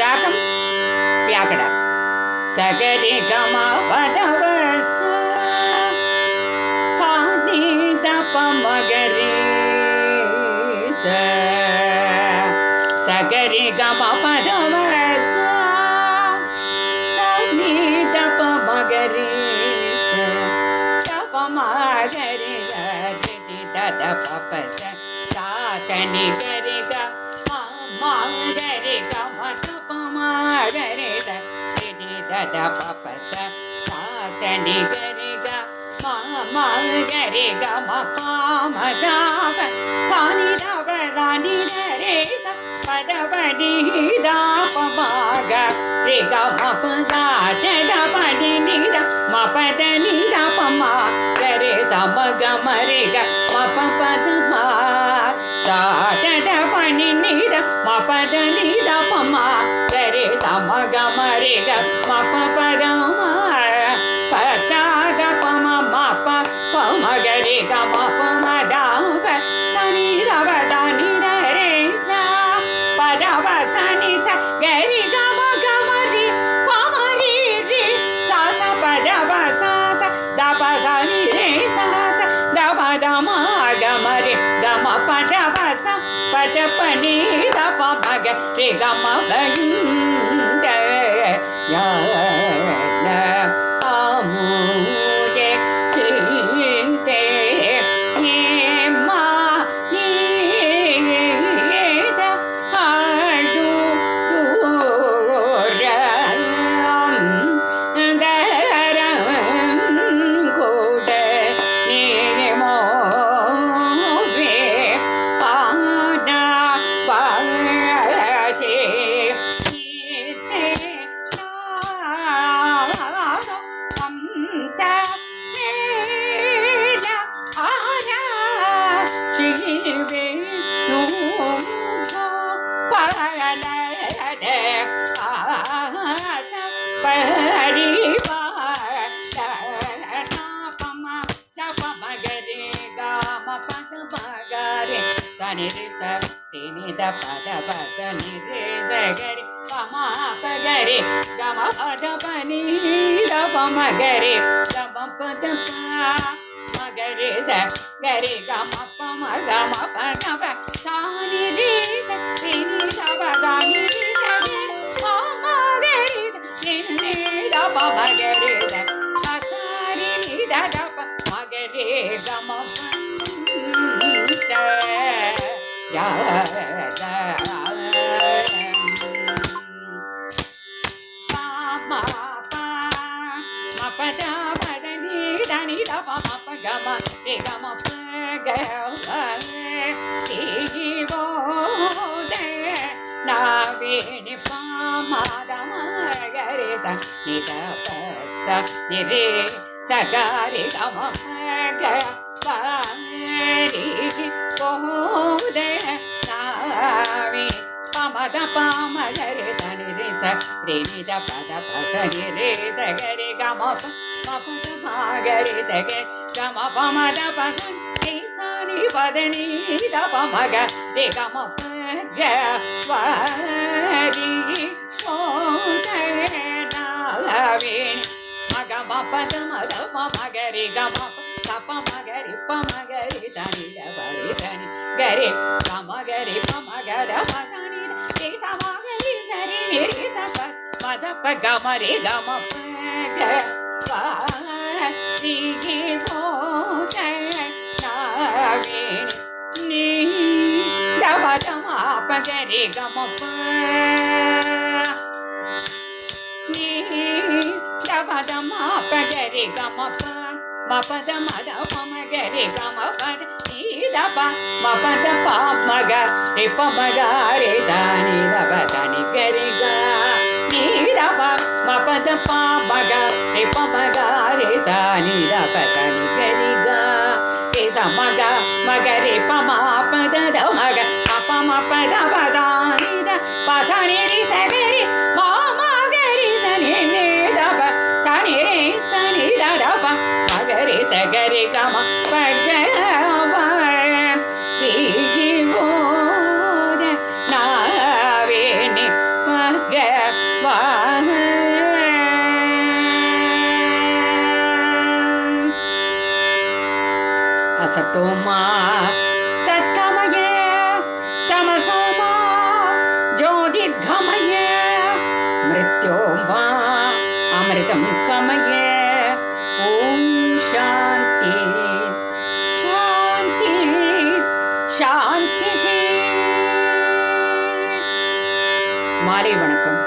ராகம் வியாகடா. சகரி கம பதவ சாதி தப மகரி சகரி கம பதவ சாதி தப மகரி தப மகரி ரி தத பப சாசனி கரி க மகரி கம தப மகரி ரி தத பப சாசனி கரி க மகரி கம பாமதாப சானி தப சானி ரே பத படி தாப மக ரி கம சாத படி நித மபத நித பம கரி சமக மரிக மப பத மா சாத படி நித மபத நித பம கரி சமக மரிக மப பத மா பதாத பம மப பம கரி கம பம தாப சனி தப சனி ரே சா பதப சனி ச கரி கம கம ரி பம ரி ரி சா ச பதப சா ச தப சனி ரே சா ச தப தம கம ரி கம பதப ச பத பனி தப மக ரி கம பந்த யா ஆமுஜே சீதே நேமா நீத ஹடு தூரம் தரம் கூட நேமோவே பாடா பாசே சீதே Sani re sa tini da pa da pa sani re sa gari pa ma pa gari ga ma pa da pa ni da pa ma gari ga ma pa da pa ma gari sa gari ga ma pa da pa sani re sa tini da pa sani re sa gari pa ma gari sa tini da pa ma gari sa pa sani da pa ma gari ga ma pa ya da pa ma pa ma pa da pa da ni da pa ma pa ga ma re ga ma pa ga ma ti go de na vi ni pa ma da ma ga re sa ni da pa sa ni re sa ga re ga ma pa ga pa ri go de na vi pa ma da pa ma ga re sa ni re sa re ni da pa sa ni re sa ga re ga ma pa da ma ga re sa ga ma pa ma da pa sa ni sa ni pa da ni da pa ma ga re ga ma pa ga pa ri go de na vi ma ga ma pa da ma ga re ga ma pa ma ga re pa ma ga re sa ni da pa re sa ni ga re ga ma ga re pa ma ga da pa sa ni da re sa ma ga re sa ni re sa pa ma da pa ga ma re ga ma pa ga pa ri go de na vi ni da pa da ma pa ga re ga ma pa ni da pa da ma pa ga re ga ma pa ma pa da ma da pa ma ga re ga ma pa ni da pa ma pa da pa ma ga re pa ma ga re sa ni da pa sa ni ga re ga ni da pa ma pa da pa ma ga re pa ma ga re sa ni da pa sa ni ga re ga re sa ma ga re pa ma pa da ma ga ma pa da pa sa ni da pa sa ni re sa ga re ma ga re sa ni da pa sa ni re sa ni da pa ma ga re sa ga re ga ma pa ga va ri go de na ve ni pa ga மாலை வணக்கம்.